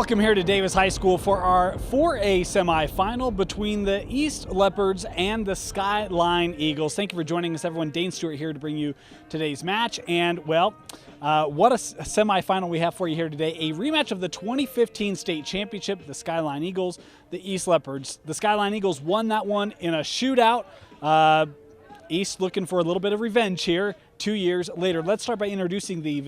Welcome here to Davis High School for our 4A semifinal between the East Leopards and the Skyline Eagles. Thank you for joining us, everyone. Dane Stewart here to bring you today's match. And, well, what a semifinal we have for you here today. A rematch of the 2015 state championship, the Skyline Eagles, the East Leopards. The Skyline Eagles won that one in a shootout. East looking for a little bit of revenge here 2 years later. Let's start by introducing the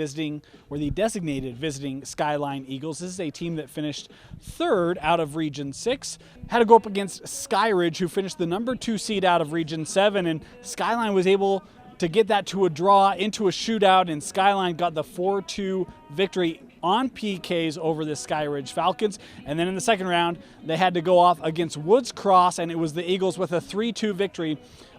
designated visiting Skyline Eagles. This is a team that finished third out of Region 6. Had to go up against Skyridge, who finished the number 2 seed out of Region 7, and Skyline was able to get that to a draw into a shootout, and Skyline got the 4-2 victory on PKs over the Skyridge Falcons. And then in the second round, they had to go off against Woods Cross, and it was the Eagles with a 3-2 victory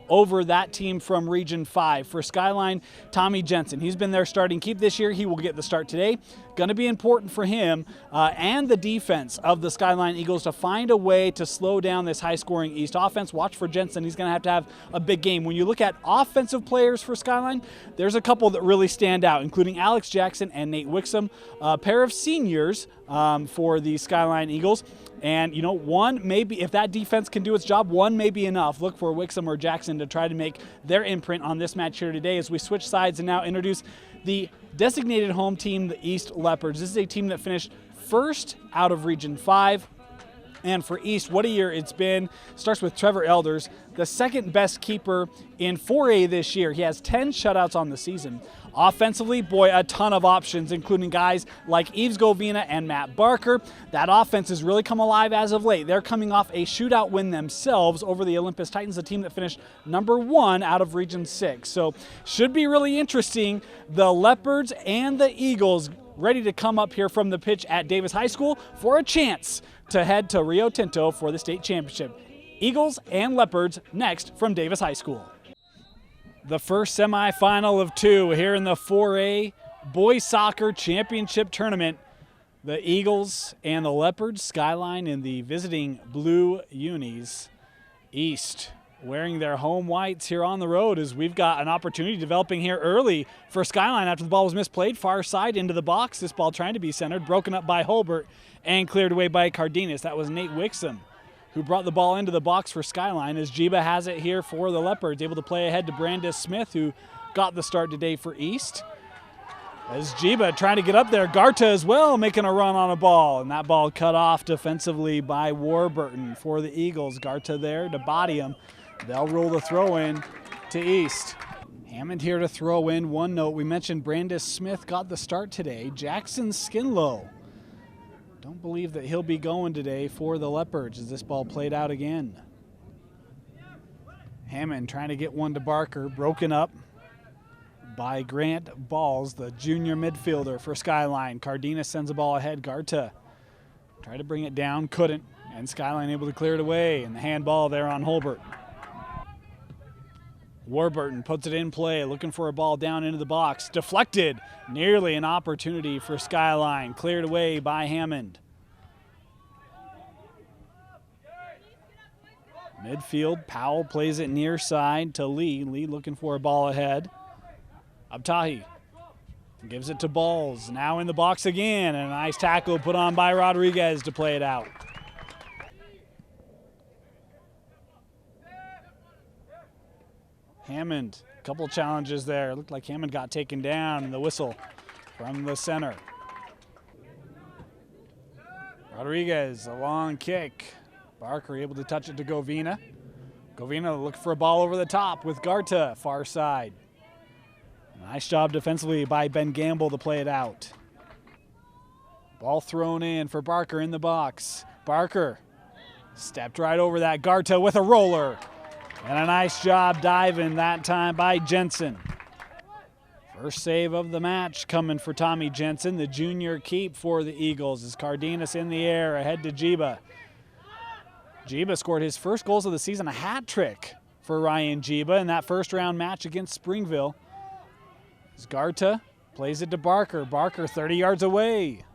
over that team from Region 5. For Skyline, Tommy Jensen, he's been their starting keep this year. He will get the start today. Going to be important for him and the defense of the Skyline Eagles to find a way to slow down this high-scoring East offense. Watch for Jensen. He's going to have a big game. When you look at offensive players for Skyline, there's a couple that really stand out, including Alex Jackson and Nate Wixom, a pair of seniors for the Skyline Eagles. And, you know, one maybe, if that defense can do its job, one may be enough. Look for Wixom or Jackson to try to make their imprint on this match here today as we switch sides and now introduce the designated home team, the East Leopards. This is a team that finished first out of Region 5. And for East, what a year it's been. Starts with Trevor Elders, the second best keeper in 4A this year. He has 10 shutouts on the season. Offensively, boy, a ton of options, including guys like Yves Govina and Matt Barker. That offense has really come alive as of late. They're coming off a shootout win themselves over the Olympus Titans, a team that finished number 1 out of Region 6. So should be really interesting. The Leopards and the Eagles ready to come up here from the pitch at Davis High School for a chance to head to Rio Tinto for the state championship. Eagles and Leopards next from Davis High School. The first semifinal of 2 here in the 4A Boys Soccer Championship Tournament. The Eagles and the Leopards, Skyline in the visiting blue unis. East wearing their home whites here on the road as we've got an opportunity developing here early for Skyline after the ball was misplayed. Far side into the box. This ball trying to be centered, broken up by Holbert and cleared away by Cardenas. That was Nate Wixom who brought the ball into the box for Skyline as Jiba has it here for the Leopards. Able to play ahead to Brandis Smith, who got the start today for East. As Jiba trying to get up there, Garta as well making a run on a ball, and that ball cut off defensively by Warburton for the Eagles. Garta there to body him. They'll roll the throw in to East. Hammond here to throw in. One note, we mentioned Brandis Smith got the start today. Jackson Skinlow, don't believe that he'll be going today for the Leopards as this ball played out again. Hammond trying to get one to Barker, broken up by Grant Balls, the junior midfielder for Skyline. Cardenas sends the ball ahead. Garta tried to bring it down, couldn't, and Skyline able to clear it away, and the handball there on Holbert. Warburton puts it in play, looking for a ball down into the box. Deflected, nearly an opportunity for Skyline. Cleared away by Hammond. Midfield, Powell plays it near side to Lee. Lee looking for a ball ahead. Abtahi gives it to Balls. Now in the box again, and a nice tackle put on by Rodriguez to play it out. Hammond, a couple challenges there. Looked like Hammond got taken down, and the whistle from the center. Rodriguez, a long kick. Barker able to touch it to Govina. Govina looking for a ball over the top with Garta, far side. Nice job defensively by Ben Gamble to play it out. Ball thrown in for Barker in the box. Barker stepped right over that. Garta with a roller. And a nice job diving that time by Jensen. First save of the match coming for Tommy Jensen, the junior keep for the Eagles. As Cardenas in the air ahead to Jiba. Jiba scored his first goals of the season, a hat trick for Ryan Jiba in that first round match against Springville. As Garta plays it to Barker. Barker 30 yards away.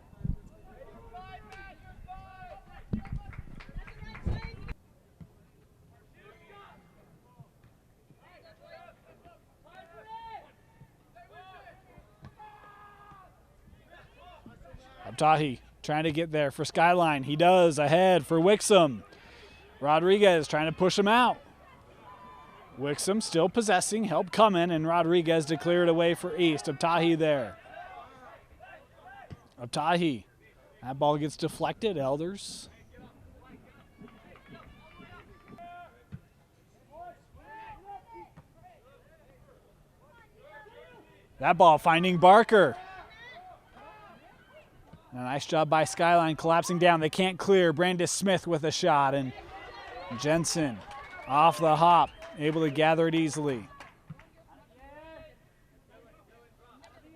Abtahi trying to get there for Skyline. He does, ahead for Wixom. Rodriguez trying to push him out. Wixom still possessing, help coming, and Rodriguez to clear it away for East. Abtahi there. Abtahi. That ball gets deflected, Elders. That ball finding Barker. A nice job by Skyline collapsing down. They can't clear. Brandis Smith with a shot, and Jensen off the hop, able to gather it easily.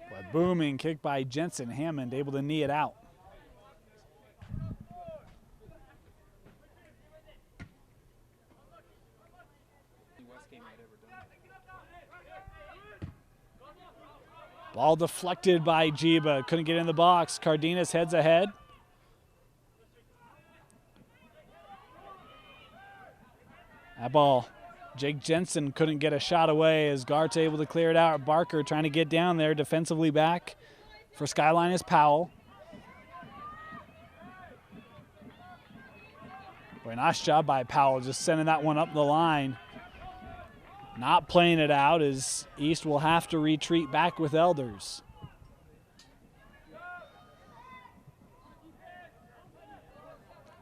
But booming kick by Jensen. Hammond able to knee it out. Ball deflected by Jiba. Couldn't get in the box. Cardenas heads ahead. That ball, Jake Jensen couldn't get a shot away as Gart's able to clear it out. Barker trying to get down there. Defensively back for Skyline is Powell. Boy, nice job by Powell just sending that one up the line. Not playing it out as East will have to retreat back with Elders.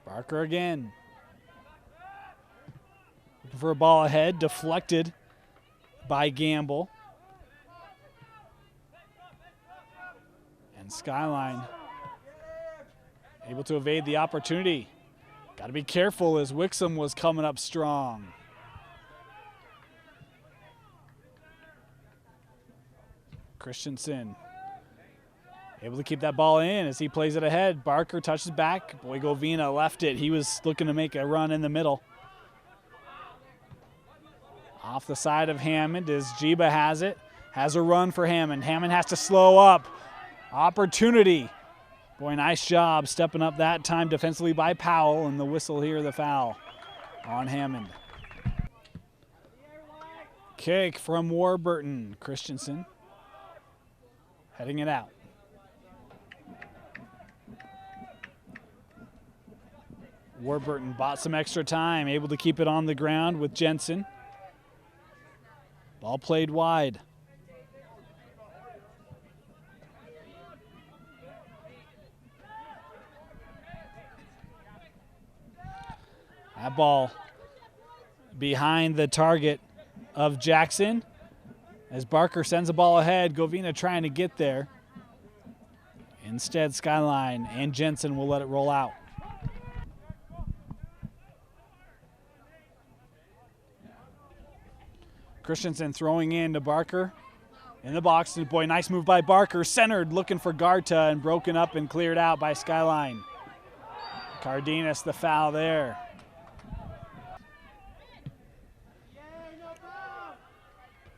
Barker again. Looking for a ball ahead, deflected by Gamble. And Skyline able to evade the opportunity. Got to be careful as Wixom was coming up strong. Christensen able to keep that ball in as he plays it ahead. Barker touches back. Boy, Govina left it. He was looking to make a run in the middle. Off the side of Hammond as Jiba has it. Has a run for Hammond. Hammond has to slow up. Opportunity. Boy, nice job stepping up that time defensively by Powell, and the whistle here, the foul on Hammond. Kick from Warburton. Christensen heading it out. Warburton bought some extra time, able to keep it on the ground with Jensen. Ball played wide. That ball behind the target of Jackson. As Barker sends the ball ahead, Govina trying to get there. Instead, Skyline and Jensen will let it roll out. Christensen throwing in to Barker in the box. And boy, nice move by Barker. Centered, looking for Garta, and broken up and cleared out by Skyline. Cardenas, the foul there.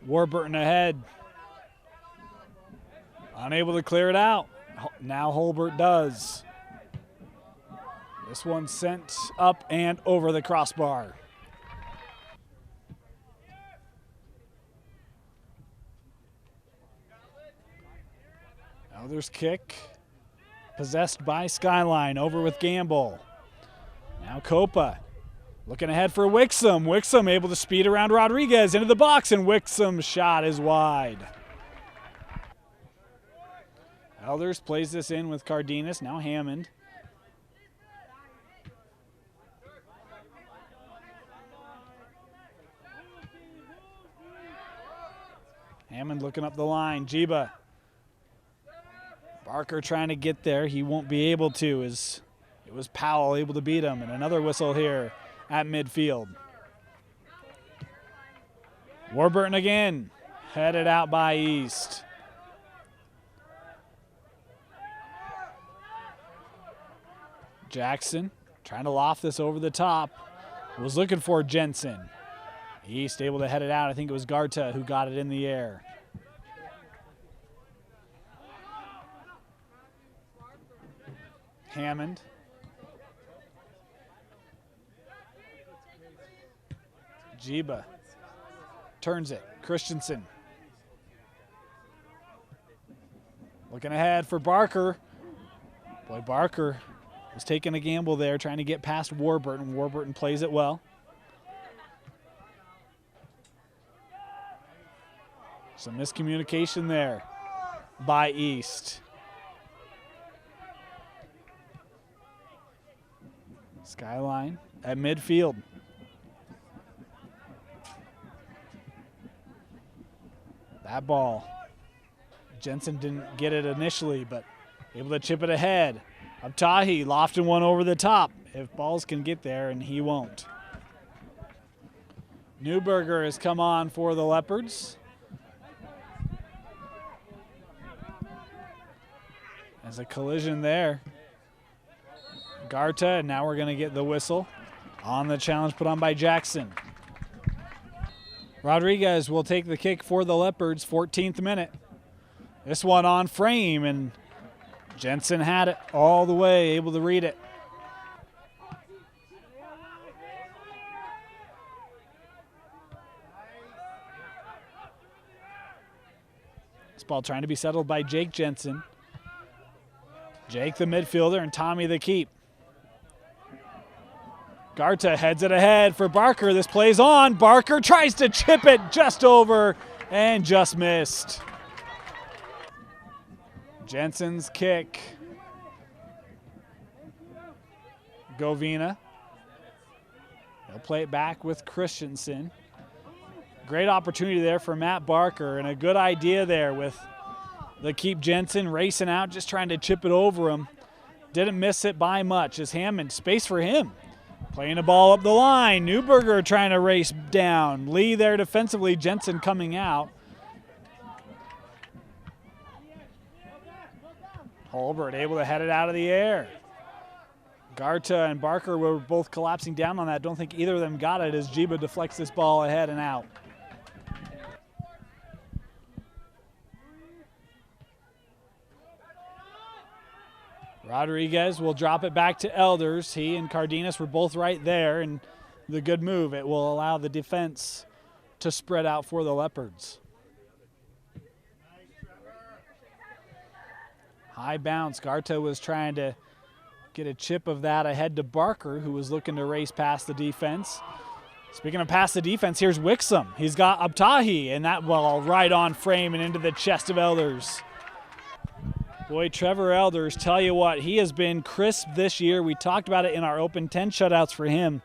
Warburton ahead. Unable to clear it out. Now Holbert does. This one sent up and over the crossbar. Elders kick. Possessed by Skyline. Over with Gamble. Now Copa. Looking ahead for Wixom. Wixom able to speed around Rodriguez into the box, and Wixom's shot is wide. Elders plays this in with Cardenas. Now Hammond. Hammond looking up the line. Jiba. Barker trying to get there. He won't be able to as it was Powell able to beat him. And another whistle here at midfield. Warburton again, headed out by East. Jackson trying to loft this over the top. Was looking for Jensen. East able to head it out. I think it was Garta who got it in the air. Hammond. Jiba turns it. Christensen. Looking ahead for Barker. Boy, Barker was taking a gamble there, trying to get past Warburton. Warburton plays it well. Some miscommunication there by East. Skyline at midfield. That ball, Jensen didn't get it initially, but able to chip it ahead. Abtahi lofting one over the top. If balls can get there, and he won't. Newberger has come on for the Leopards. There's a collision there. Garta, and now we're going to get the whistle on the challenge put on by Jackson. Rodriguez will take the kick for the Leopards, 14th minute. This one on frame, and Jensen had it all the way, able to read it. This ball trying to be settled by Jake Jensen. Jake the midfielder and Tommy the keep. Garta heads it ahead for Barker. This plays on. Barker tries to chip it just over and just missed. Jensen's kick. Govina. He'll play it back with Christensen. Great opportunity there for Matt Barker, and a good idea there with the keep. Jensen racing out, just trying to chip it over him. Didn't miss it by much as Hammond, space for him. Playing the ball up the line. Newberger trying to race down. Lee there defensively. Jensen coming out. Holbert able to head it out of the air. Garta and Barker were both collapsing down on that. Don't think either of them got it as Jiba deflects this ball ahead and out. Rodriguez will drop it back to Elders. He and Cardenas were both right there, and the good move. It will allow the defense to spread out for the Leopards. High bounce. Garta was trying to get a chip of that ahead to Barker, who was looking to race past the defense. Speaking of past the defense, here's Wixom. He's got Abtahi, and that ball right on frame and into the chest of Elders. Boy, Trevor Elders, tell you what, he has been crisp this year. We talked about it in our open 10 shutouts for him.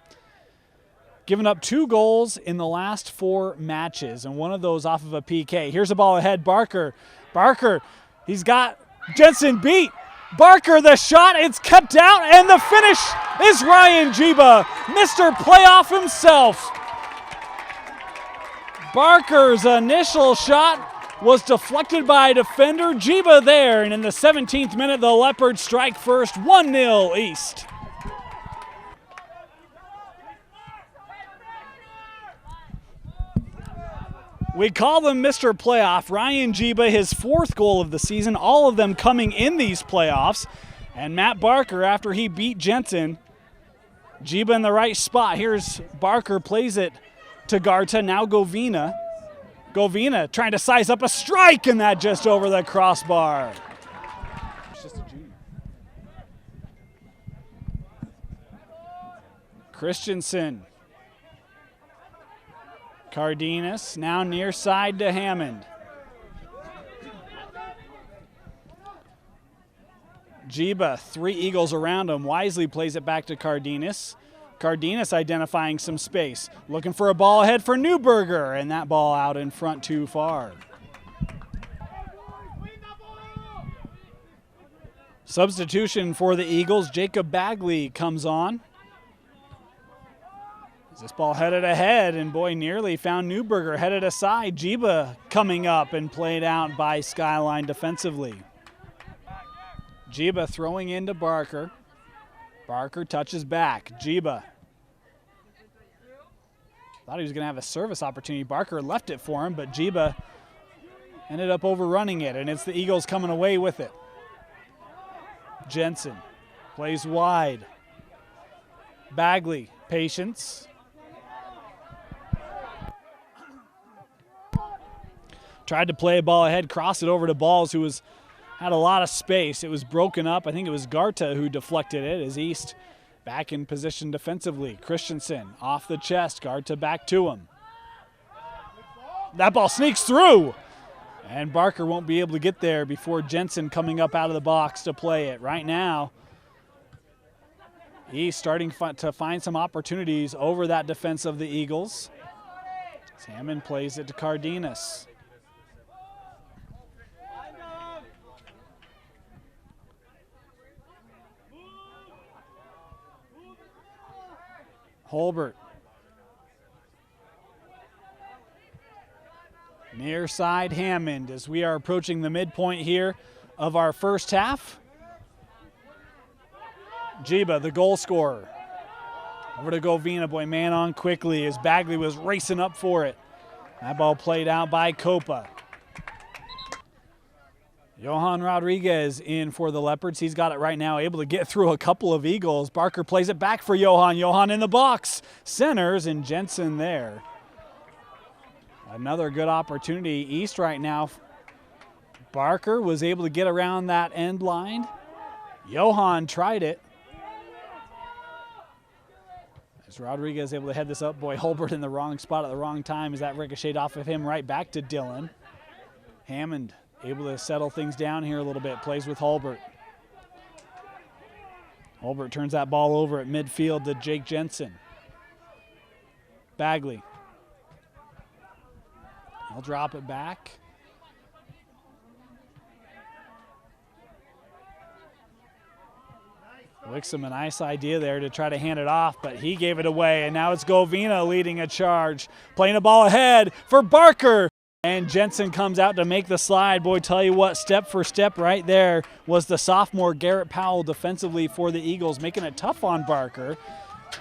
Giving up 2 goals in the last 4 matches, and one of those off of a PK. Here's a ball ahead, Barker. Barker, he's got Jensen beat. Barker, the shot, it's kept out, and the finish is Ryan Jiba, Mr. Playoff himself. Barker's initial shot was deflected by defender Jiba there, and in the 17th minute, the Leopards strike first, 1-0 East. We call them Mr. Playoff. Ryan Jiba, his 4th goal of the season, all of them coming in these playoffs. And Matt Barker, after he beat Jensen, Jiba in the right spot. Here's Barker, plays it to Garta, now Govina. Govina trying to size up a strike, and that just over the crossbar. It's just a junior. Christensen. Cardenas now near side to Hammond. Jiba, 3 Eagles around him. Wisely plays it back to Cardenas. Cardenas identifying some space. Looking for a ball ahead for Newberger, and that ball out in front too far. Substitution for the Eagles. Jacob Bagley comes on. This ball headed ahead, and boy, nearly found Newberger. Headed aside. Jiba coming up and played out by Skyline defensively. Jiba throwing into Barker. Barker touches back. Jiba. Thought he was going to have a service opportunity. Barker left it for him, but Jiba ended up overrunning it, and it's the Eagles coming away with it. Jensen plays wide. Bagley, patience. Tried to play a ball ahead, cross it over to Balls, who was had a lot of space. It was broken up. I think it was Garta who deflected it as East back in position defensively. Christensen off the chest. Garta back to him. That ball sneaks through. And Barker won't be able to get there before Jensen coming up out of the box to play it. Right now, he's starting to find some opportunities over that defense of the Eagles. Hammond plays it to Cardenas. Holbert. Near side Hammond as we are approaching the midpoint here of our first half. Jiba, the goal scorer. Over to Govina, boy, man on quickly as Bagley was racing up for it. That ball played out by Copa. Johan Rodriguez in for the Leopards. He's got it right now, able to get through a couple of Eagles. Barker plays it back for Johan. Johan in the box. Centers and Jensen there. Another good opportunity. East right now. Barker was able to get around that end line. Johan tried it. As Rodriguez able to head this up. Boy, Holbert in the wrong spot at the wrong time as that ricocheted off of him right back to Dillon. Hammond able to settle things down here a little bit. Plays with Holbert. Holbert turns that ball over at midfield to Jake Jensen. Bagley. He'll drop it back. Wixom, a nice idea there to try to hand it off, but he gave it away, and now it's Govina leading a charge. Playing a ball ahead for Barker, and Jensen comes out to make the slide. Boy, tell you what, step for step right there was the sophomore Garrett Powell defensively for the Eagles, making it tough on Barker.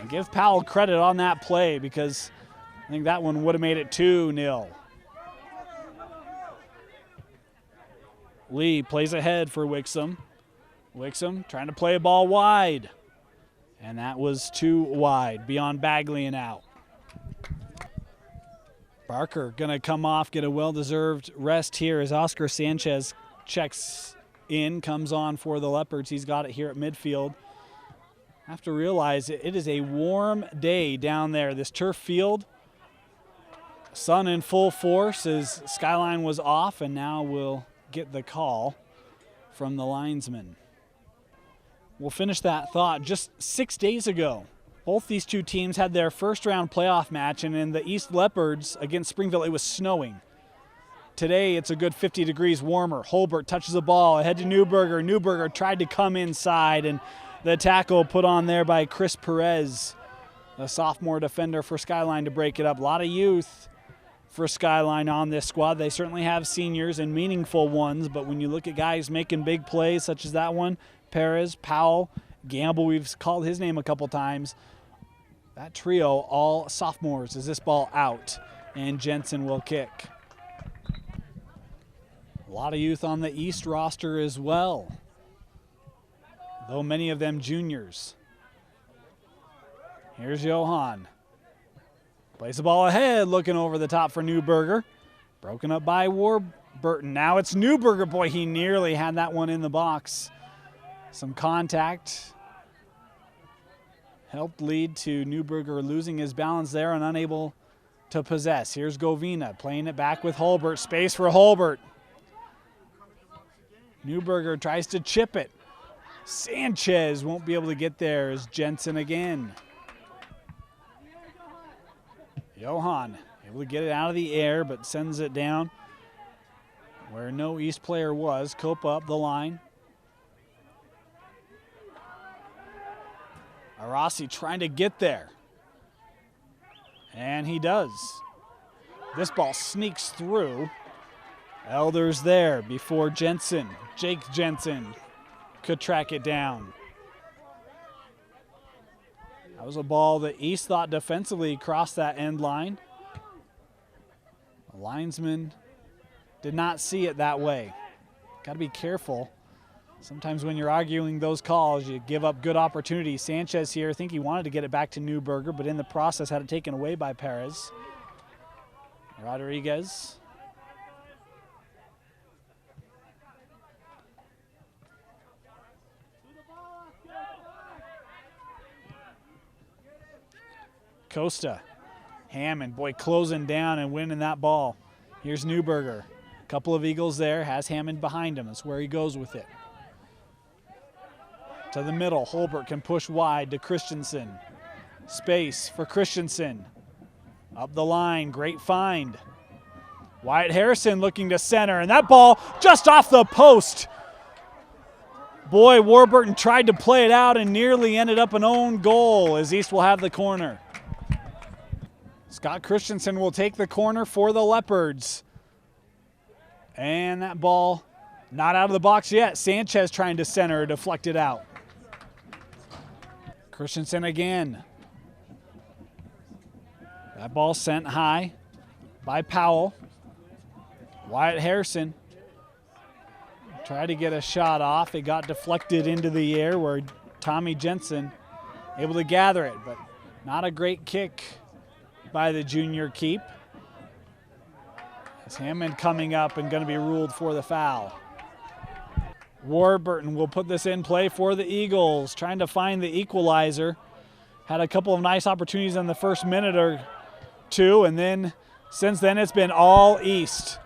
And give Powell credit on that play because I think that one would have made it 2-0. Lee plays ahead for Wixom. Wixom trying to play a ball wide. And that was too wide, beyond Bagley and out. Barker gonna come off, get a well-deserved rest here as Oscar Sanchez checks in, comes on for the Leopards. He's got it here at midfield. Have to realize it is a warm day down there. This turf field, sun in full force as Skyline was off, and now we'll get the call from the linesman. We'll finish that thought. Just 6 days ago, both these two teams had their first round playoff match, and in the East Leopards against Springville, it was snowing. Today, it's a good 50 degrees warmer. Holbert touches the ball ahead to Newberger. Newberger tried to come inside, and the tackle put on there by Chris Perez, the sophomore defender for Skyline, to break it up. A lot of youth for Skyline on this squad. They certainly have seniors and meaningful ones, but when you look at guys making big plays such as that one, Perez, Powell, Gamble, we've called his name a couple times. That trio, all sophomores, is this ball out, and Jensen will kick. A lot of youth on the East roster as well, though many of them juniors. Here's Johan. Plays the ball ahead, looking over the top for Newberger. Broken up by Warburton. Now it's Newberger. Boy, he nearly had that one in the box. Some contact helped lead to Newberger losing his balance there and unable to possess. Here's Govina playing it back with Holbert. Space for Holbert. Newberger tries to chip it. Sanchez won't be able to get there as Jensen again. Johan able to get it out of the air but sends it down where no East player was. Cope up the line. Arasi trying to get there. And he does. This ball sneaks through. Elders there before Jensen. Jake Jensen could track it down. That was a ball that East thought defensively crossed that end line. The linesman did not see it that way. Got to be careful. Sometimes when you're arguing those calls, you give up good opportunities. Sanchez here, I think he wanted to get it back to Newberger, but in the process had it taken away by Perez. Rodriguez. Costa. Hammond, boy, closing down and winning that ball. Here's Newberger. A couple of Eagles there, has Hammond behind him. That's where he goes with it. To the middle, Holbert can push wide to Christensen. Space for Christensen. Up the line, great find. Wyatt Harrison looking to center, and that ball just off the post. Boy, Warburton tried to play it out and nearly ended up an own goal as East will have the corner. Scott Christensen will take the corner for the Leopards. And that ball not out of the box yet. Sanchez trying to center, deflect it out. Christensen again. That ball sent high by Powell. Wyatt Harrison tried to get a shot off. It got deflected into the air where Tommy Jensen able to gather it, but not a great kick by the junior keep. As Hammond coming up and going to be ruled for the foul. Warburton will put this in play for the Eagles, trying to find the equalizer. Had a couple of nice opportunities in the first minute or two, and then since then it's been all East.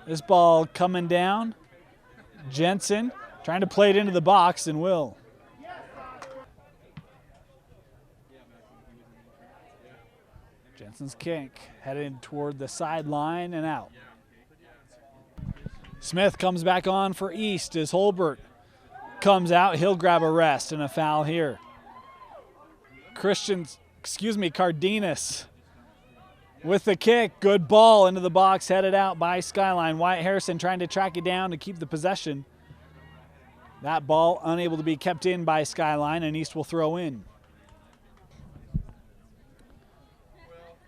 This ball coming down. Jensen trying to play it into the box and will. Jensen's kick headed toward the sideline and out. Smith comes back on for East as Holbert comes out. He'll grab a rest and a foul here. Cardenas with the kick. Good ball into the box, headed out by Skyline. Wyatt Harrison trying to track it down to keep the possession. That ball unable to be kept in by Skyline, and East will throw in.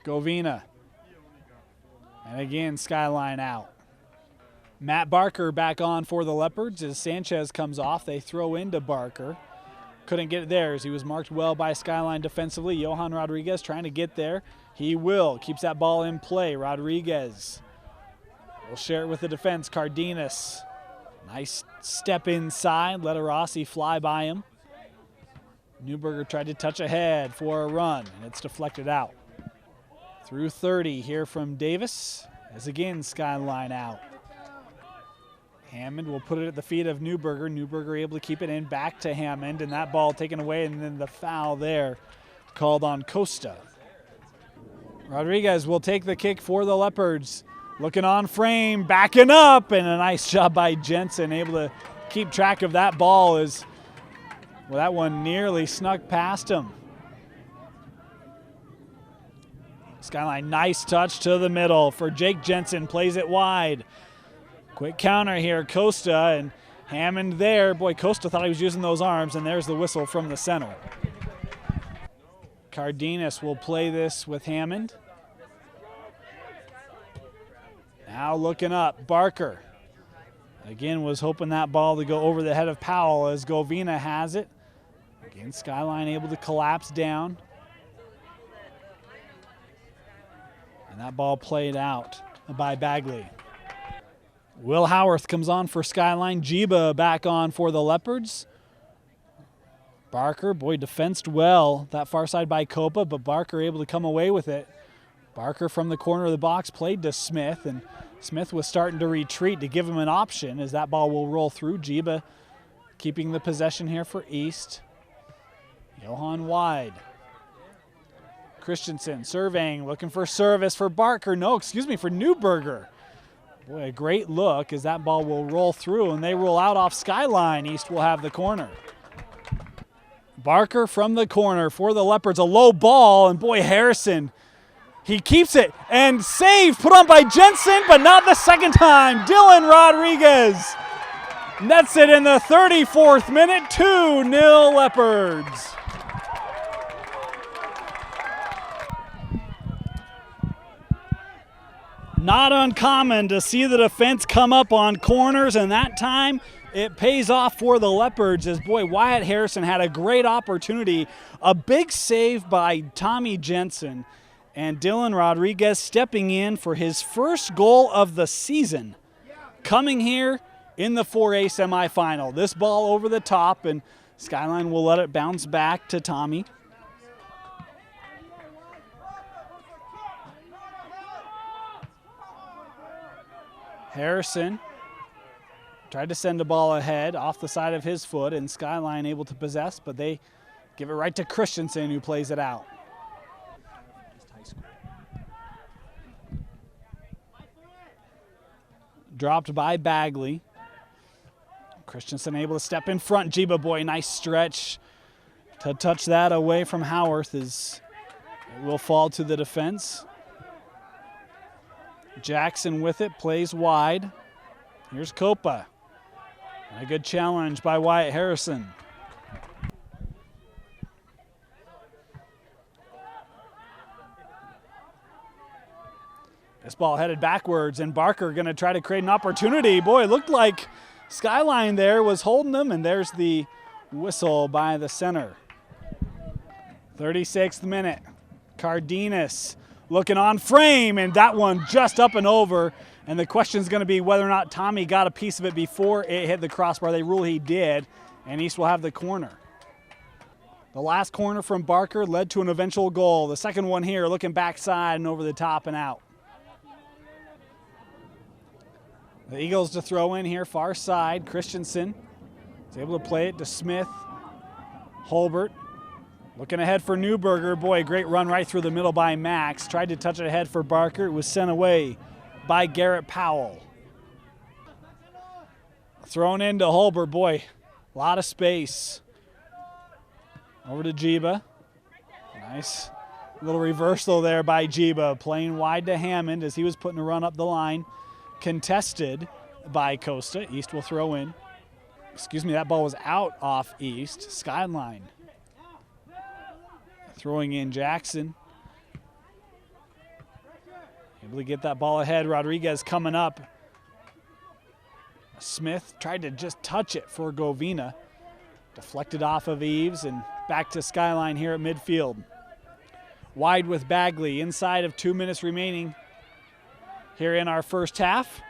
Govina. And again, Skyline out. Matt Barker back on for the Leopards as Sanchez comes off. They throw into Barker. Couldn't get it there as he was marked well by Skyline defensively. Johan Rodriguez trying to get there. He will. Keeps that ball in play. Rodriguez will share it with the defense. Cardenas. Nice step inside. Let Rossi fly by him. Newberger tried to touch ahead for a run, and it's deflected out. Through 30 here from Davis, as again Skyline out. Hammond will put it at the feet of Newberger. Newberger able to keep it in, back to Hammond, and that ball taken away, and then the foul there called on Costa. Rodriguez will take the kick for the Leopards. Looking on frame, backing up, and a nice job by Jensen, able to keep track of that ball as well, that one nearly snuck past him. Skyline, nice touch to the middle for Jake Jensen, plays it wide. Quick counter here, Costa and Hammond there. Boy, Costa thought he was using those arms, and there's the whistle from the center. Cardenas will play this with Hammond. Now looking up, Barker. Again, was hoping that ball to go over the head of Powell as Govina has it. Again, Skyline able to collapse down. And that ball played out by Bagley. Will Howarth comes on for Skyline. Jiba back on for the Leopards. Barker, boy, defensed well that far side by Copa, but Barker able to come away with it. Barker from the corner of the box played to Smith, and Smith was starting to retreat to give him an option as that ball will roll through. Jiba keeping the possession here for East. Johan wide. Christensen surveying, looking for service for Barker. No, excuse me, for Newberger. Boy, a great look as that ball will roll through, and they roll out off Skyline. East will have the corner. Barker from the corner for the Leopards. A low ball, and boy, Harrison, he keeps it, and saved, put on by Jensen, but not the second time. Dylan Rodriguez nets it in the 34th minute, 2-0 Leopards. Not uncommon to see the defense come up on corners, and that time it pays off for the Leopards as, boy, Wyatt Harrison had a great opportunity. A big save by Tommy Jensen, and Dylan Rodriguez stepping in for his first goal of the season, coming here in the 4A semifinal. This ball over the top, and Skyline will let it bounce back to Tommy. Harrison tried to send the ball ahead off the side of his foot, and Skyline able to possess, but they give it right to Christensen, who plays it out. Dropped by Bagley. Christensen able to step in front. Jiba boy, nice stretch to touch that away from Howarth as it will fall to the defense. Jackson with it, plays wide. Here's Copa. And a good challenge by Wyatt Harrison. This ball headed backwards, and Barker going to try to create an opportunity. Boy, it looked like Skyline there was holding them, and there's the whistle by the center. 36th minute. Cardenas looking on frame, and that one just up and over. And the question is going to be whether or not Tommy got a piece of it before it hit the crossbar. They rule he did, and East will have the corner. The last corner from Barker led to an eventual goal. The second one here, looking backside and over the top and out. The Eagles to throw in here, far side. Christensen is able to play it to Smith. Holbert looking ahead for Newberger. Boy, great run right through the middle by Max. Tried to touch it ahead for Barker. It was sent away by Garrett Powell. Thrown into Holbert. Boy, a lot of space. Over to Jiba. Nice little reversal there by Jiba. Playing wide to Hammond as he was putting a run up the line. Contested by Costa. East will throw in. Excuse me, that ball was out off East. Skyline. Throwing in Jackson. Able to get that ball ahead. Rodriguez coming up. Smith tried to just touch it for Govina. Deflected off of Eves and back to Skyline here at midfield. Wide with Bagley. Inside of 2 minutes remaining here in our first half.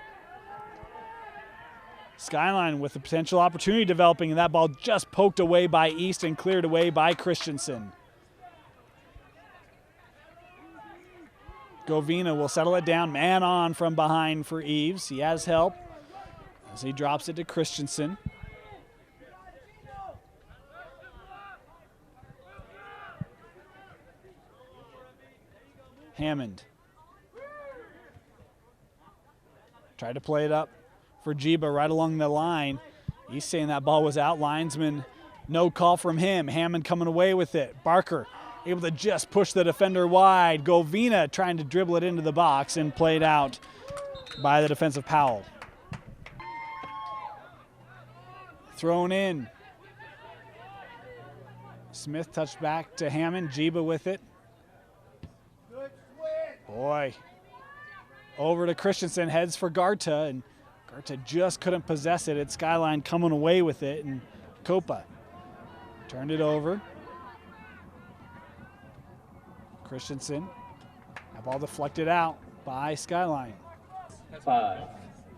Skyline with the potential opportunity developing, and that ball just poked away by East and cleared away by Christensen. Govina will settle it down, man on from behind for Eves. He has help as he drops it to Christensen. Hammond. Tried to play it up for Jiba right along the line. He's saying that ball was out. Linesman, no call from him. Hammond coming away with it. Barker able to just push the defender wide. Govina trying to dribble it into the box and played out by the defensive Powell. Thrown in. Smith touched back to Hammond. Jiba with it. Boy. Over to Christensen, heads for Garta, and Garta just couldn't possess it. It's Skyline coming away with it, and Copa turned it over. Christensen, that ball deflected out by Skyline. 5,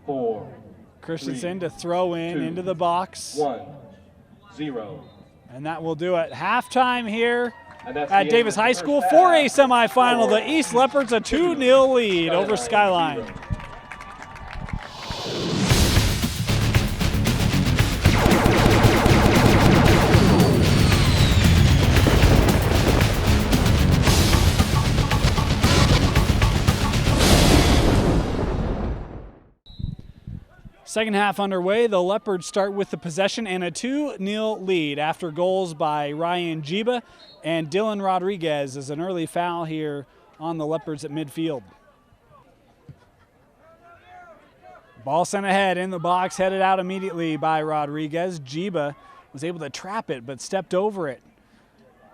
4, Christensen 3, to throw in 2, into the box. 1, 0. And that will do it. Halftime here At at Davis High School for a semifinal. The East Leopards a 2-0 lead over Skyline. Second half underway. The Leopards start with the possession and a 2-0 lead after goals by Ryan Jiba and Dylan Rodriguez as an early foul here on the Leopards at midfield. Ball sent ahead in the box, headed out immediately by Rodriguez. Jiba was able to trap it but stepped over it.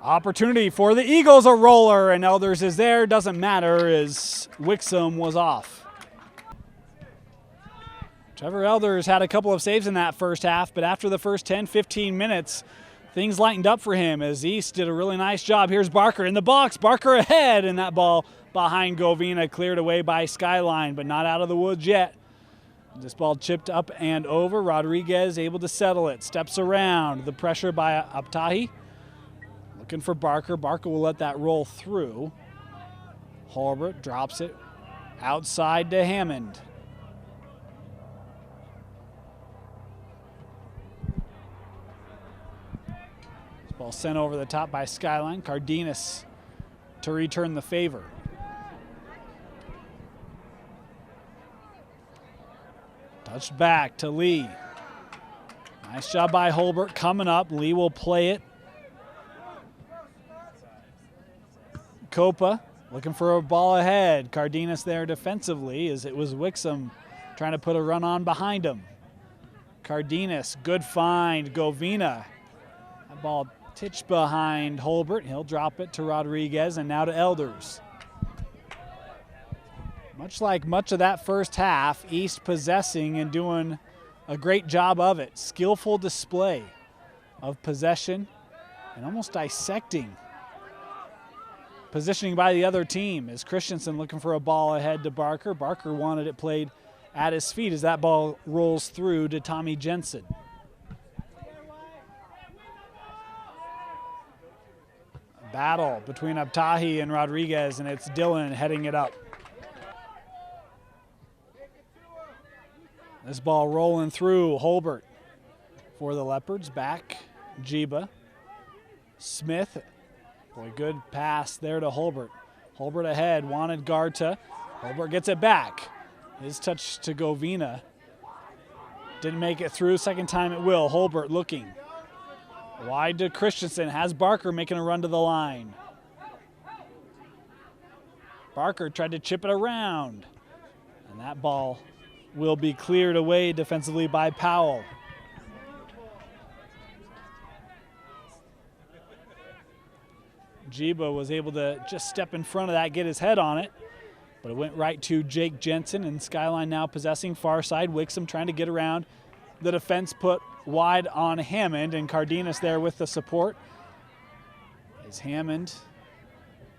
Opportunity for the Eagles, a roller, and Elders is there. Doesn't matter as Wixom was off. Trevor Elders had a couple of saves in that first half, but after the first 10-15 minutes, things lightened up for him as East did a really nice job. Here's Barker in the box. Barker ahead, and that ball behind Govina cleared away by Skyline, but not out of the woods yet. This ball chipped up and over. Rodriguez able to settle it. Steps around. The pressure by Abtahi. Looking for Barker. Barker will let that roll through. Holbert drops it outside to Hammond. sent over the top by Skyline. Cardenas to return the favor. Touched back to Lee. Nice job by Holbert coming up. Lee will play it. Copa looking for a ball ahead. Cardenas there defensively as it was Wixom trying to put a run on behind him. Cardenas, good find. Govina. That ball titched behind Holbert. He'll drop it to Rodriguez and now to Elders. Much like much of that first half, East possessing and doing a great job of it. Skillful display of possession and almost dissecting positioning by the other team as Christensen looking for a ball ahead to Barker. Barker wanted it played at his feet as that ball rolls through to Tommy Jensen. A battle between Abtahi and Rodriguez, and it's Dillon heading it up. This ball rolling through. Holbert for the Leopards. Back, Jiba. Smith. Boy, good pass there to Holbert. Holbert ahead, wanted Garta. Holbert gets it back. His touch to Govina. Didn't make it through. Second time it will. Holbert looking. Wide to Christensen. Has Barker making a run to the line. Barker tried to chip it around. And that ball will be cleared away defensively by Powell. Jiba was able to just step in front of that, get his head on it, but it went right to Jake Jensen, and Skyline now possessing far side. Wixom trying to get around the defense, put wide on Hammond, and Cardenas there with the support. As Hammond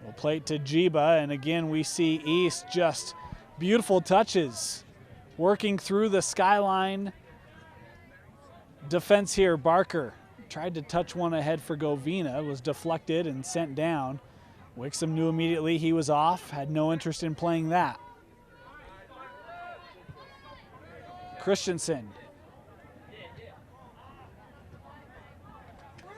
will play it to Jiba, and again we see East just beautiful touches working through the Skyline defense here. Barker tried to touch one ahead for Govina, was deflected and sent down. Wixom knew immediately he was off, had no interest in playing that. Christensen.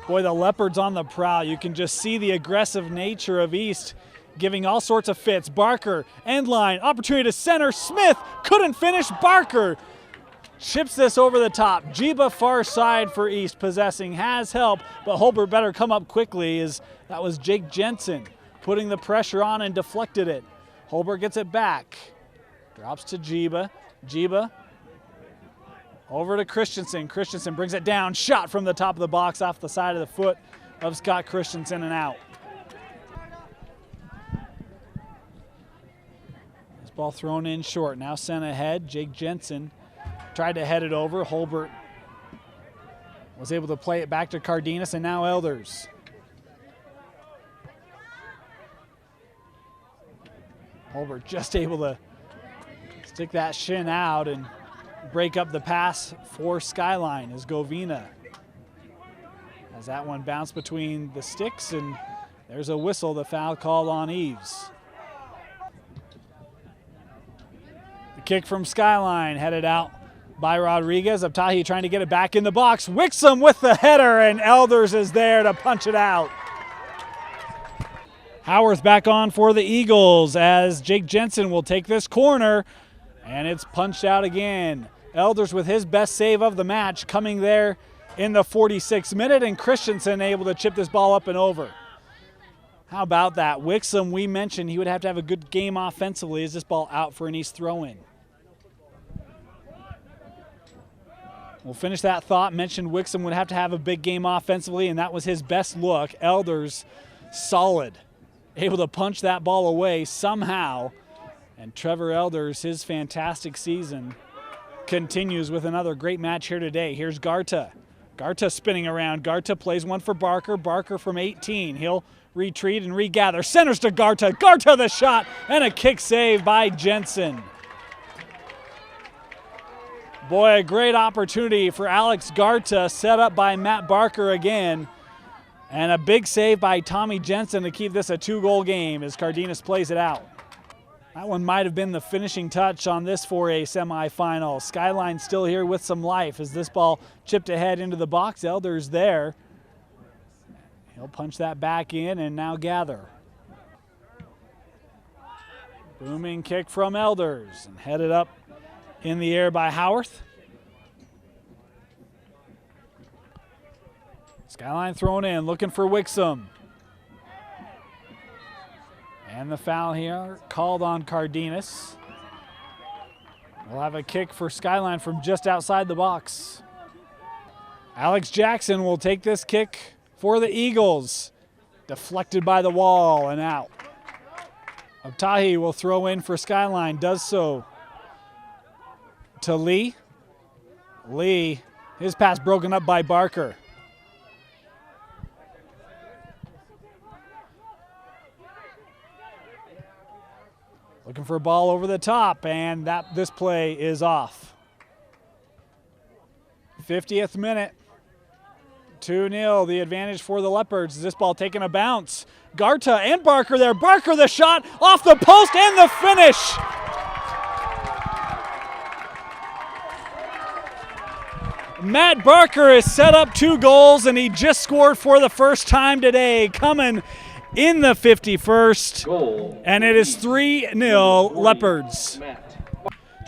Boy, the Leopards on the prowl. You can just see the aggressive nature of East giving all sorts of fits. Barker, end line, opportunity to center. Smith couldn't finish. Barker chips this over the top. Jiba far side for East possessing, has help, but Holbert better come up quickly as that was Jake Jensen putting the pressure on and deflected it. Holbert gets it back. Drops to Jiba. Jiba over to Christensen. Christensen brings it down. Shot from the top of the box off the side of the foot of Scott Christensen and out. This ball thrown in short. Now sent ahead. Jake Jensen tried to head it over. Holbert was able to play it back to Cardenas, and now Elders. Holbert just able to stick that shin out and break up the pass for Skyline as Govina. As that one bounced between the sticks, and there's a whistle, the foul called on Eves. The kick from Skyline headed out by Rodriguez. Abtahi trying to get it back in the box. Wixom with the header, and Elders is there to punch it out. Howarth back on for the Eagles as Jake Jensen will take this corner, and it's punched out again. Elders with his best save of the match coming there in the 46th minute, and Christensen able to chip this ball up and over. How about that? Wixom, we mentioned he would have to have a good game offensively. Is this ball out for an East throw-in? We'll finish that thought. Mentioned Wixom would have to have a big game offensively, and that was his best look. Elders, solid. Able to punch that ball away somehow. And Trevor Elders, his fantastic season, continues with another great match here today. Here's Garta. Garta spinning around. Garta plays one for Barker. Barker from 18. He'll retreat and regather. Centers to Garta. Garta the shot, and a kick save by Jensen. Boy, a great opportunity for Alex Garta, set up by Matt Barker again. And a big save by Tommy Jensen to keep this a 2-goal game as Cardenas plays it out. That one might have been the finishing touch on this 4A semifinal. Skyline still here with some life as this ball chipped ahead into the box. Elders there. He'll punch that back in and now gather. Booming kick from Elders and headed up in the air by Howarth. Skyline thrown in, looking for Wixom. And the foul here called on Cardenas. We'll have a kick for Skyline from just outside the box. Alex Jackson will take this kick for the Eagles. Deflected by the wall and out. Abtahi will throw in for Skyline, does so to Lee. Lee, his pass broken up by Barker. Looking for a ball over the top, and this play is off. 50th minute. 2-0, the advantage for the Leopards. This ball taking a bounce. Garta and Barker there. Barker the shot off the post and the finish. Matt Barker has set up 2 goals, and he just scored for the first time today, coming in the 51st. Goal. And it is 3-0 Leopards.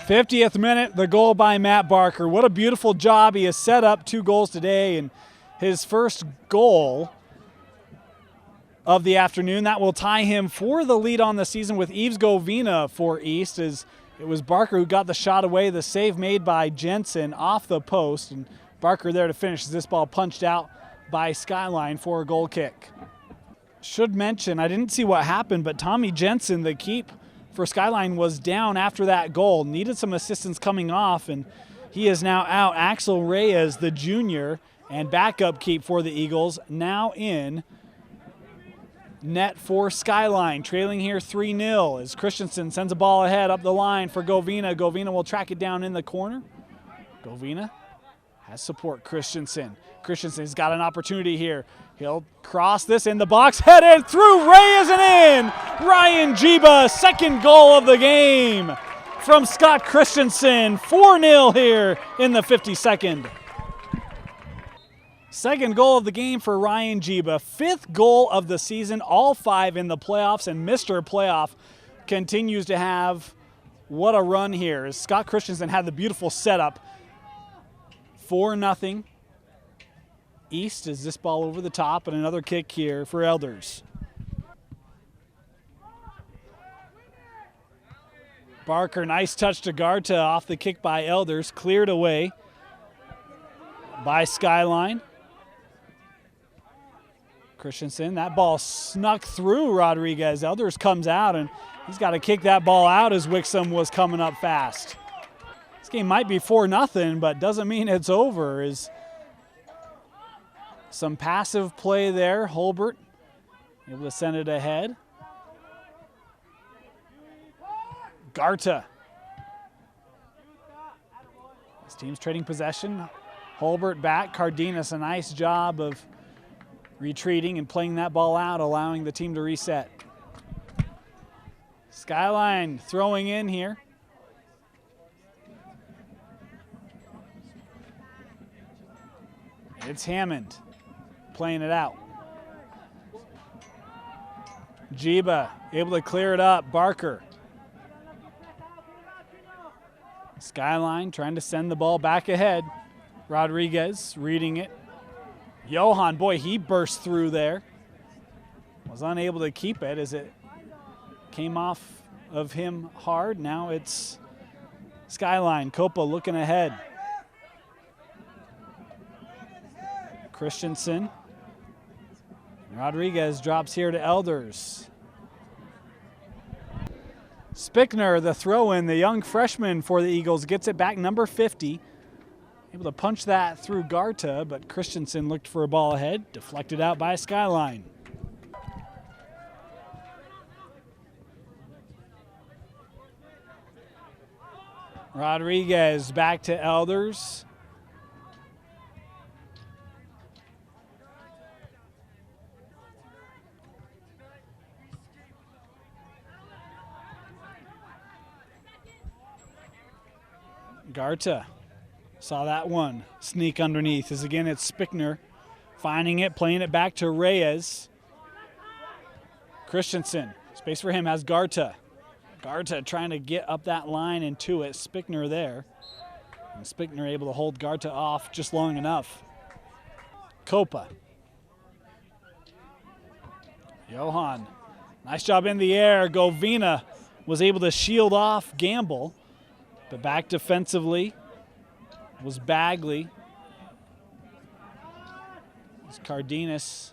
50th minute, the goal by Matt Barker. What a beautiful job. He has set up 2 goals today, and his first goal of the afternoon. That will tie him for the lead on the season with Yves Govina for East, as it was Barker who got the shot away. The save made by Jensen off the post, and Barker there to finish as this ball punched out by Skyline for a goal kick. Should mention, I didn't see what happened, but Tommy Jensen, the keep for Skyline, was down after that goal. Needed some assistance coming off, and he is now out. Axel Reyes, the junior, and backup keep for the Eagles, now in net for Skyline. Trailing here 3-0 as Christensen sends a ball ahead up the line for Govina. Govina will track it down in the corner. Govina has support. Christensen's got an opportunity here. He'll cross this in the box, headed through Reyes and in. Ryan Jiba, second goal of the game from Scott Christensen. 4-0 here in the 52nd. Second goal of the game for Ryan Jiba. 5th goal of the season, all 5 in the playoffs, and Mr. Playoff continues to have what a run here. As Scott Christensen had the beautiful setup. 4-0. East as this ball over the top, and another kick here for Elders. Barker, nice touch to Garta off the kick by Elders, cleared away by Skyline. Christensen, that ball snuck through Rodriguez. Elders comes out, and he's got to kick that ball out as Wixom was coming up fast. This game might be 4-0, but doesn't mean it's over. As some passive play there. Holbert able to send it ahead. Garta. His team's trading possession. Holbert back. Cardenas, a nice job of retreating and playing that ball out, allowing the team to reset. Skyline throwing in here. It's Hammond playing it out. Jiba able to clear it up. Barker. Skyline trying to send the ball back ahead. Rodriguez reading it. Johan, boy, he burst through there. Was unable to keep it as it came off of him hard. Now it's Skyline. Copa looking ahead. Christensen. Rodriguez drops here to Elders. Spickner, the throw-in, the young freshman for the Eagles, gets it back, number 50. Able to punch that through Garta, but Christensen looked for a ball ahead, deflected out by Skyline. Rodriguez back to Elders. Garta saw that one sneak underneath, as again it's Spickner Finding it, playing it back to Reyes. Christensen, space for him, has Garta. Garta trying to get up that line and to it. Spickner there. And Spickner able to hold Garta off just long enough. Copa. Johan, nice job in the air. Govina was able to shield off Gamble, but back defensively was Bagley. It's Cardenas.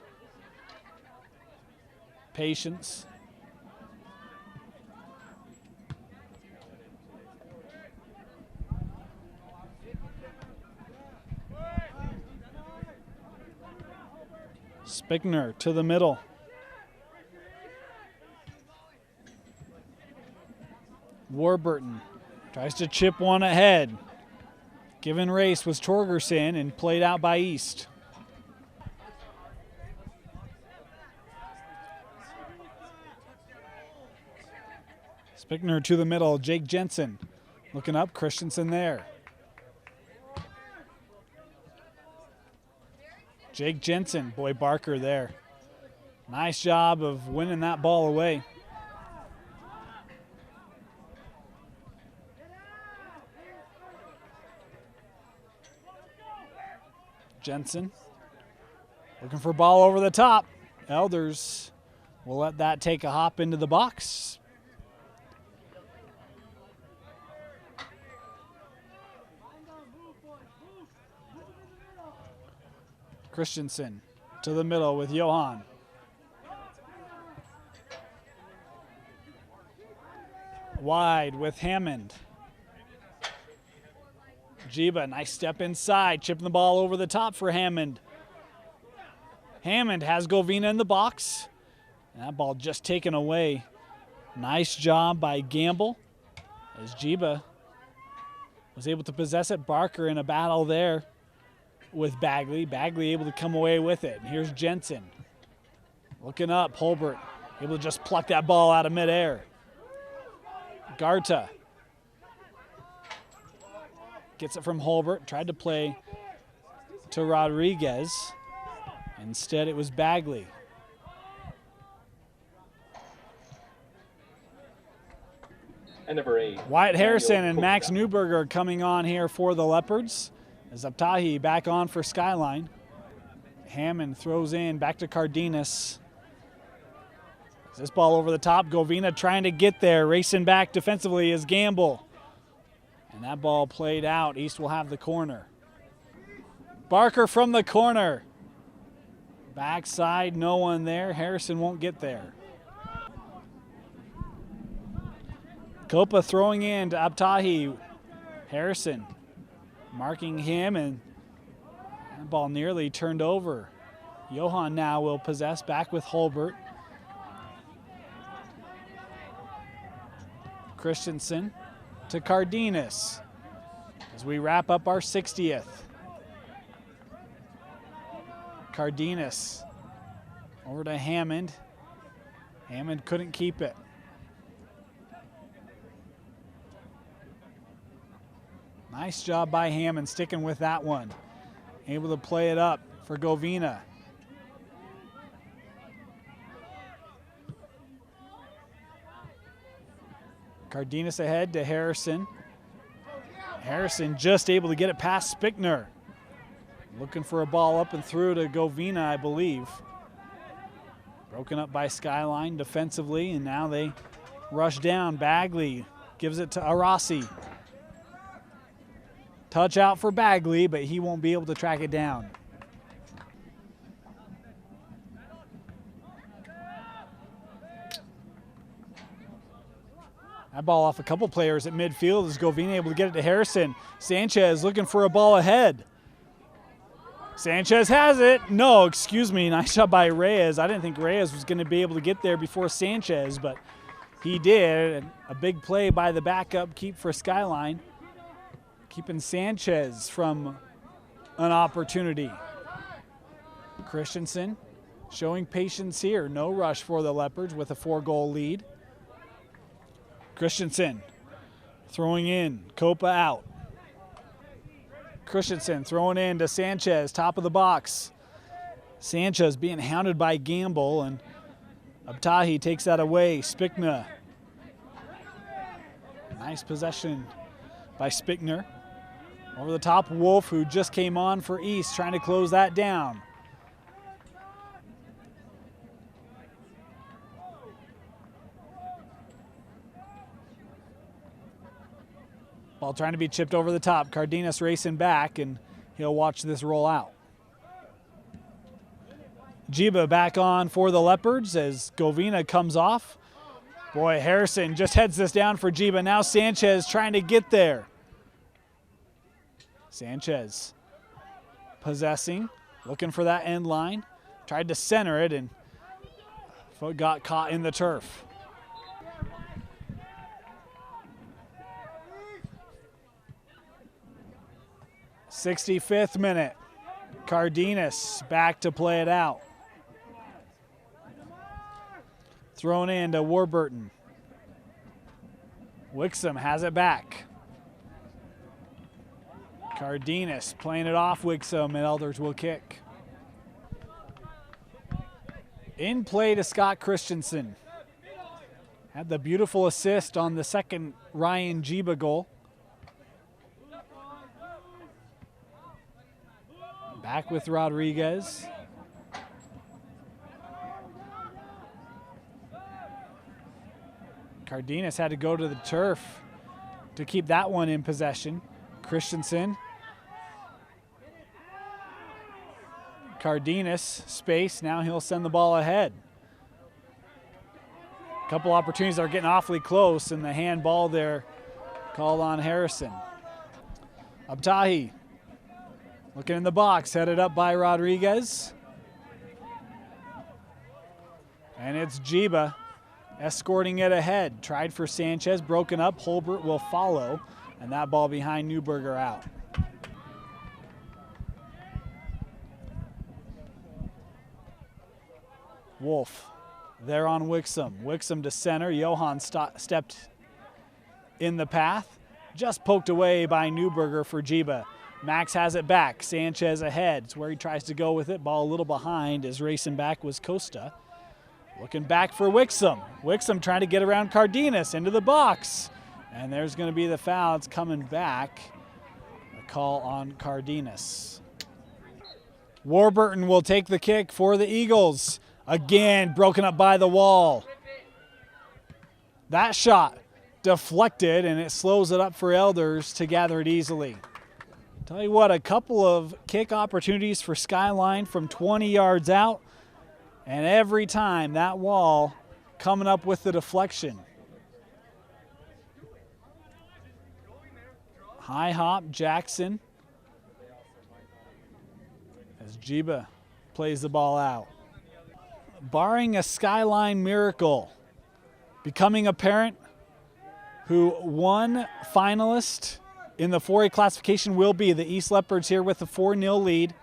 Patience. Spickner to the middle. Warburton tries to chip one ahead. Given race was Torgerson and played out by East. Spickner to the middle. Jake Jensen looking up. Christensen there. Jake Jensen, boy Barker there. Nice job of winning that ball away. Jensen looking for a ball over the top. Elders will let that take a hop into the box. Christensen to the middle with Johan. Wide with Hammond. Jiba, nice step inside, chipping the ball over the top for Hammond. Hammond has Govina in the box. And that ball just taken away. Nice job by Gamble as Jiba was able to possess it. Barker in a battle there with Bagley. Bagley able to come away with it. And here's Jensen. Looking up, Holbert able to just pluck that ball out of midair. Garta gets it from Holbert, tried to play to Rodriguez. Instead, it was Bagley. And number 8. Wyatt Harrison and Max Newberger coming on here for the Leopards. As Abtahi back on for Skyline. Hammond throws in back to Cardenas. This ball over the top. Govina trying to get there. Racing back defensively is Gamble. And that ball played out. East will have the corner. Barker from the corner. Backside, no one there. Harrison won't get there. Copa throwing in to Abtahi. Harrison marking him, and that ball nearly turned over. Johan now will possess back with Holbert. Christensen to Cardenas as we wrap up our 60th. Cardenas over to Hammond. Hammond couldn't keep it. Nice job by Hammond sticking with that one. Able to play it up for Govina. Cardenas ahead to Harrison. Harrison just able to get it past Spickner. Looking for a ball up and through to Govina, I believe. Broken up by Skyline defensively, and now they rush down. Bagley gives it to Arasi. Touch out for Bagley, but he won't be able to track it down. That ball off a couple players at midfield as Govina able to get it to Harrison. Sanchez looking for a ball ahead. Sanchez has it. No, excuse me. Nice shot by Reyes. I didn't think Reyes was going to be able to get there before Sanchez, but he did. And a big play by the backup keep for Skyline, keeping Sanchez from an opportunity. Christensen showing patience here. No rush for the Leopards with a 4-goal lead. Christensen throwing in. Copa out. Christensen throwing in to Sanchez, top of the box. Sanchez being hounded by Gamble, and Abtahi takes that away. Spickner. Nice possession by Spickner. Over the top, Wolf, who just came on for East, trying to close that down. Ball trying to be chipped over the top. Cardenas racing back, and he'll watch this roll out. Jiba back on for the Leopards as Govina comes off. Boy, Harrison just heads this down for Jiba. Now Sanchez trying to get there. Sanchez possessing, looking for that end line. Tried to center it, and foot got caught in the turf. '65th minute. Cardenas back to play it out. Thrown in to Warburton. Wixom has it back. Cardenas playing it off Wixom, and Elders will kick. In play to Scott Christensen. Had the beautiful assist on the second Ryan Jiba goal. Back with Rodriguez. Cardenas had to go to the turf to keep that one in possession. Christensen. Cardenas, space. Now he'll send the ball ahead. A couple opportunities are getting awfully close, and the handball there called on Harrison. Abtahi looking in the box, headed up by Rodriguez. And it's Jiba escorting it ahead. Tried for Sanchez, broken up. Holbert will follow, and that ball behind Newberger out. Wolf there on Wixom. Wixom to center. Johan stepped in the path. Just poked away by Newberger for Jiba. Max has it back. Sanchez ahead. It's where he tries to go with it. Ball a little behind as racing back was Costa. Looking back for Wixom. Wixom trying to get around Cardenas into the box. And there's going to be the foul. It's coming back. A call on Cardenas. Warburton will take the kick for the Eagles. Again, broken up by the wall. That shot deflected, and it slows it up for Elders to gather it easily. Tell you what, a couple of kick opportunities for Skyline from 20 yards out, and every time that wall coming up with the deflection. High hop, Jackson, as Jiba plays the ball out. Barring a Skyline miracle becoming apparent, who one finalist in the 4A classification will be the East Leopards here with a 4-0 lead.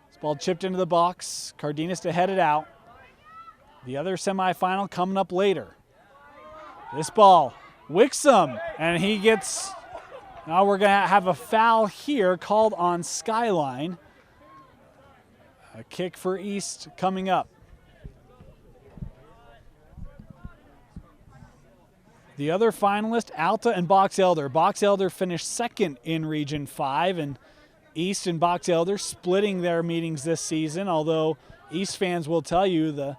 This ball chipped into the box. Cardenas to head it out. The other semifinal coming up later. This ball, Wixom, and he gets, now we're going to have a foul here called on Skyline. A kick for East coming up. The other finalist, Alta and Box Elder. Box Elder finished second in Region 5, and East and Box Elder splitting their meetings this season, although East fans will tell you the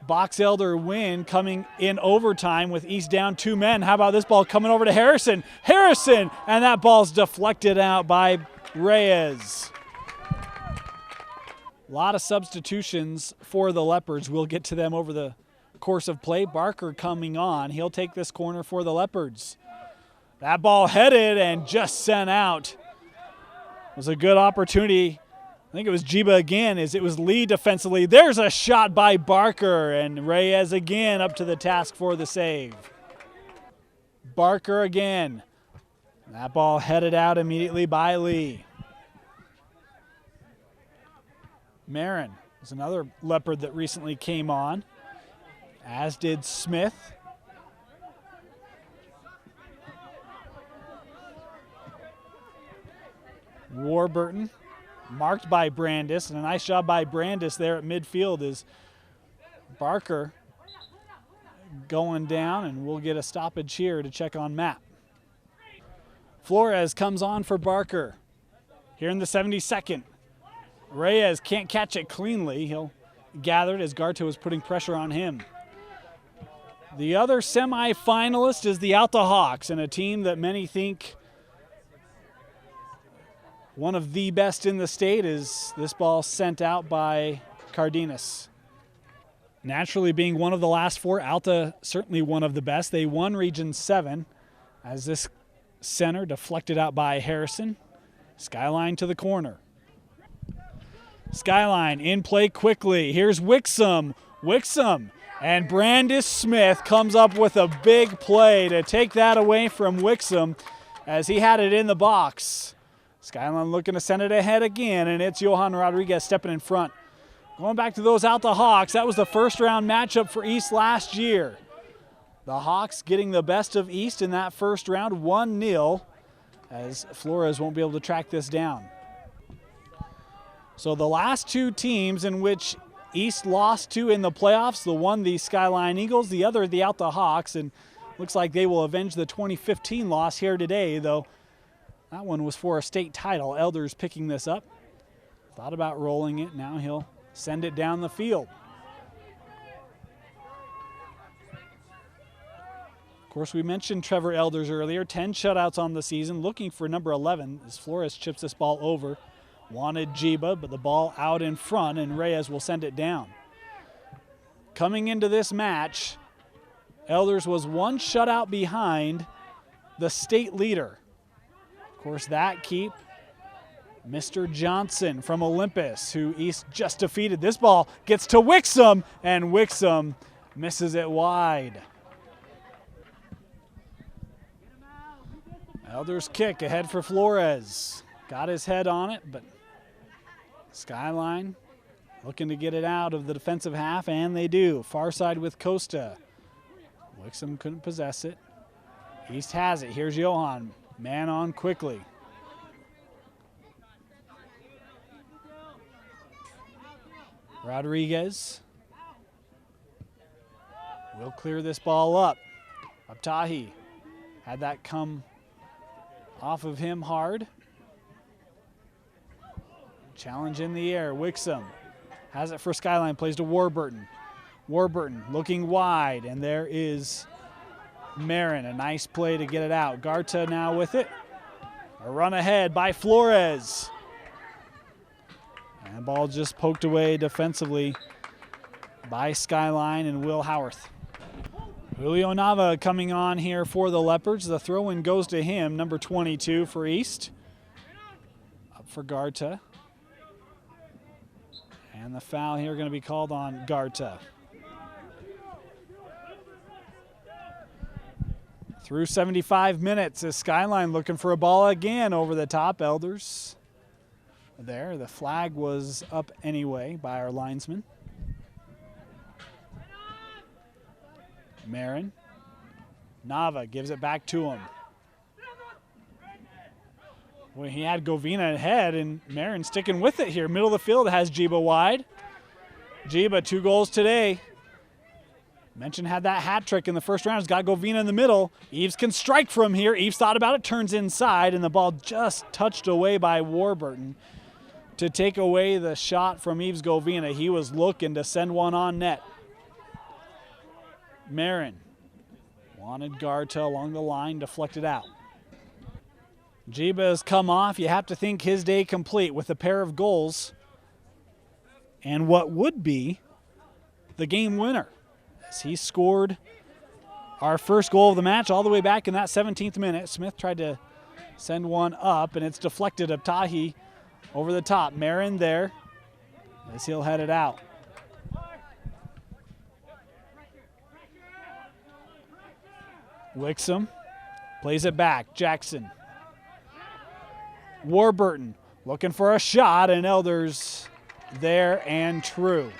Box Elder win coming in overtime with East down 2 men. How about this ball coming over to Harrison? Harrison! And that ball's deflected out by Reyes. A lot of substitutions for the Leopards. We'll get to them over the course of play. Barker coming on. He'll take this corner for the Leopards. That ball headed and just sent out. It was a good opportunity. I think it was Jiba again, as it was Lee defensively. There's a shot by Barker, and Reyes again up to the task for the save. Barker again. That ball headed out immediately by Lee. Marin is another Leopard that recently came on, as did Smith. Warburton marked by Brandis, and a nice job by Brandis there at midfield is Barker going down, and we'll get a stoppage here to check on Matt. Flores comes on for Barker here in the 72nd. Reyes can't catch it cleanly. He'll gather it as Garto is putting pressure on him. The other semi-finalist is the Alta Hawks, and a team that many think one of the best in the state. Is this ball sent out by Cardenas. Naturally, being one of the last four, Alta certainly one of the best. They won Region 7 as this center deflected out by Harrison. Skyline to the corner. Skyline in play quickly. Here's Wixom. Wixom and Brandis Smith comes up with a big play to take that away from Wixom as he had it in the box. Skyline looking to send it ahead again, and it's Johan Rodriguez stepping in front. Going back to those Alta Hawks, that was the first round matchup for East last year. The Hawks getting the best of East in that first round, 1-0, as Flores won't be able to track this down. So the last two teams in which East lost to in the playoffs, the one the Skyline Eagles, the other the Alta Hawks, and looks like they will avenge the 2015 loss here today, though that one was for a state title. Elders picking this up. Thought about rolling it, now he'll send it down the field. Of course, we mentioned Trevor Elders earlier, 10 shutouts on the season, looking for number 11 as Flores chips this ball over. Wanted Jiba, but the ball out in front, and Reyes will send it down. Coming into this match, Elders was one shutout behind the state leader. Of course, that keep Mr. Johnson from Olympus, who East just defeated. This ball gets to Wixom, and Wixom misses it wide. Elders kick ahead for Flores. Got his head on it, but Skyline looking to get it out of the defensive half, and they do. Far side with Costa. Wixom couldn't possess it. East has it. Here's Johan. Man on quickly. Rodriguez will clear this ball up. Abtahi had that come off of him hard. Challenge in the air. Wixom has it for Skyline. Plays to Warburton. Warburton looking wide, and there is Marin. A nice play to get it out. Garta now with it. A run ahead by Flores. And the ball just poked away defensively by Skyline and Will Howarth. Julio Nava coming on here for the Leopards. The throw-in goes to him, number 22 for East. Up for Garta. And the foul here going to be called on Garta. Through 75 minutes, is Skyline looking for a ball again over the top. Elders there. The flag was up anyway by our linesman. Marin. Nava gives it back to him. Well, he had Govina ahead, and Marin sticking with it here. Middle of the field has Jiba wide. Jiba, 2 goals today. Mentioned had that hat trick in the first round. He's got Govina in the middle. Eves can strike from here. Eves thought about it, turns inside, and the ball just touched away by Warburton to take away the shot from Eves Govina. He was looking to send one on net. Marin wanted Garta along the line, deflected out. Jiba has come off. You have to think his day complete with a pair of goals and what would be the game winner, as he scored our first goal of the match all the way back in that 17th minute. Smith tried to send one up, and it's deflected. Abtahi over the top. Marin there as he'll head it out. Wixom plays it back. Jackson. Warburton looking for a shot, and Elders there and true.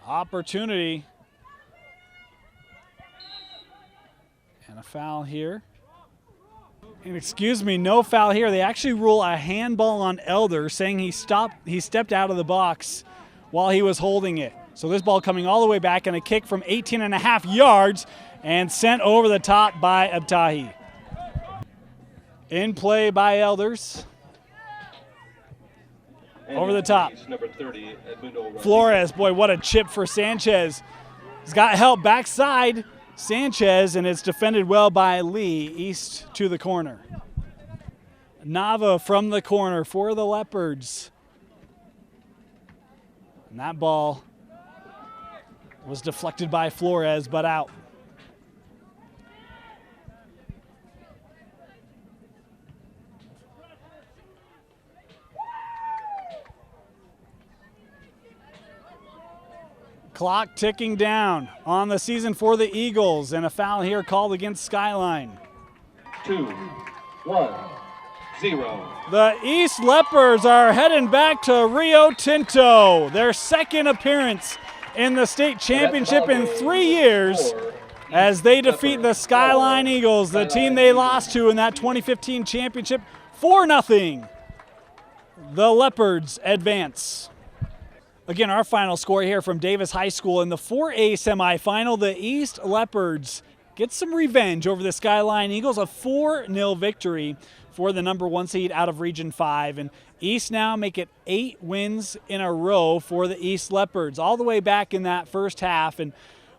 Opportunity foul here. And excuse me, no foul here. They actually rule a handball on Elder, saying he stepped out of the box while he was holding it. So this ball coming all the way back, and a kick from 18.5 yards and sent over the top by Abtahi. In play by Elders. Over the top. Number 30, Flores, boy, what a chip for Sanchez. He's got help backside. Sanchez, and it's defended well by Lee. East to the corner. Nava from the corner for the Leopards. And that ball was deflected by Flores, but out. Clock ticking down on the season for the Eagles, and a foul here called against Skyline. 2-1-0. The East Leopards are heading back to Rio Tinto, their second appearance in the state championship in 3 years, as they defeat the Skyline Eagles, the team they lost to in that 2015 championship, 4-0. The Leopards advance. Again, our final score here from Davis High School in the 4A semifinal. The East Leopards get some revenge over the Skyline Eagles, a 4-0 victory for the number 1 seed out of Region 5. And East now make it 8 wins in a row for the East Leopards, all the way back in that first half. And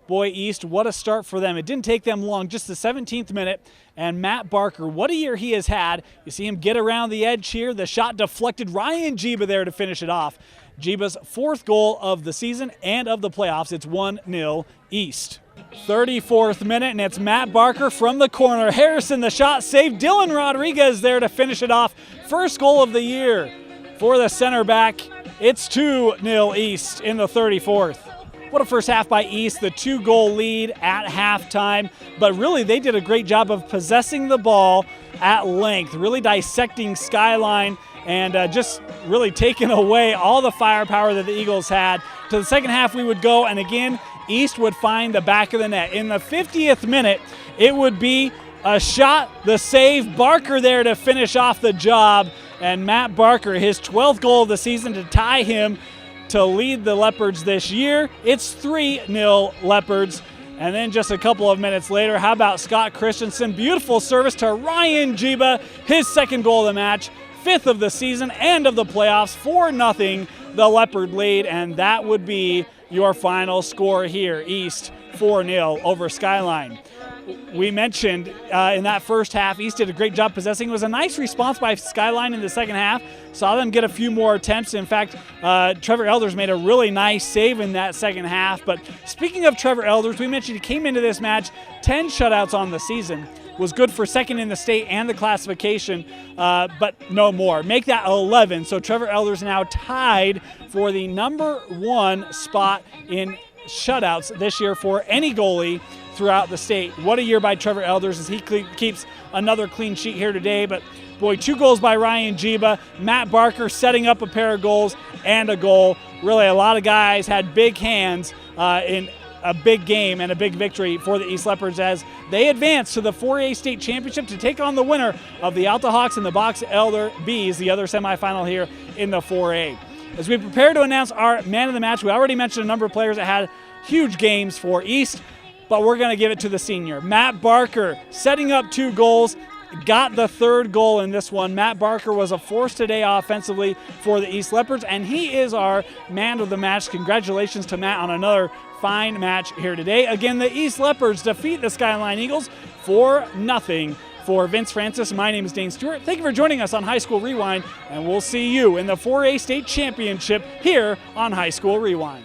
boy, East, what a start for them. It didn't take them long, just the 17th minute. And Matt Barker, what a year he has had. You see him get around the edge here. The shot deflected. Ryan Jiba there to finish it off. Jiba's 4th goal of the season and of the playoffs. It's 1-0 East. 34th minute, and it's Matt Barker from the corner. Harrison, the shot saved. Dylan Rodriguez there to finish it off. First goal of the year for the center back. It's 2-0 East in the 34th. What a first half by East, the 2-goal lead at halftime. But really, they did a great job of possessing the ball at length, really dissecting Skyline and just really taking away all the firepower that the Eagles had. To the second half we would go, and again, East would find the back of the net. In the 50th minute, it would be a shot, the save, Barker there to finish off the job, and Matt Barker, his 12th goal of the season to tie him to lead the Leopards this year. It's 3-0 Leopards. And then just a couple of minutes later, how about Scott Christensen? Beautiful service to Ryan Jiba, his 2nd goal of the match, 5th of the season and of the playoffs, 4-0 the Leopard lead, and that would be your final score here. East 4-0 over Skyline. We mentioned in that first half, East did a great job possessing. It was a nice response by Skyline in the second half. Saw them get a few more attempts. In fact, Trevor Elders made a really nice save in that second half. But speaking of Trevor Elders, we mentioned he came into this match 10 shutouts on the season. Was good for 2nd in the state and the classification, but no more. Make that 11. So Trevor Elders now tied for the number 1 spot in shutouts this year for any goalie throughout the state. What a year by Trevor Elders as he keeps another clean sheet here today. But boy, 2 goals by Ryan Jiba. Matt Barker setting up a pair of goals and a goal. Really, a lot of guys had big hands in a big game and a big victory for the East Leopards as they advance to the 4A state championship to take on the winner of the Alta Hawks and the Box Elder Bees, the other semifinal here in the 4A. As we prepare to announce our man of the match, we already mentioned a number of players that had huge games for East, but we're going to give it to the senior. Matt Barker setting up 2 goals, got the 3rd goal in this one. Matt Barker was a force today offensively for the East Leopards, and he is our man of the match. Congratulations to Matt on another fine match here today. Again, the East Leopards defeat the Skyline Eagles 4-0. For Vince Francis, my name is Dane Stewart. Thank you for joining us on High School Rewind, and we'll see you in the 4A state championship here on High School Rewind.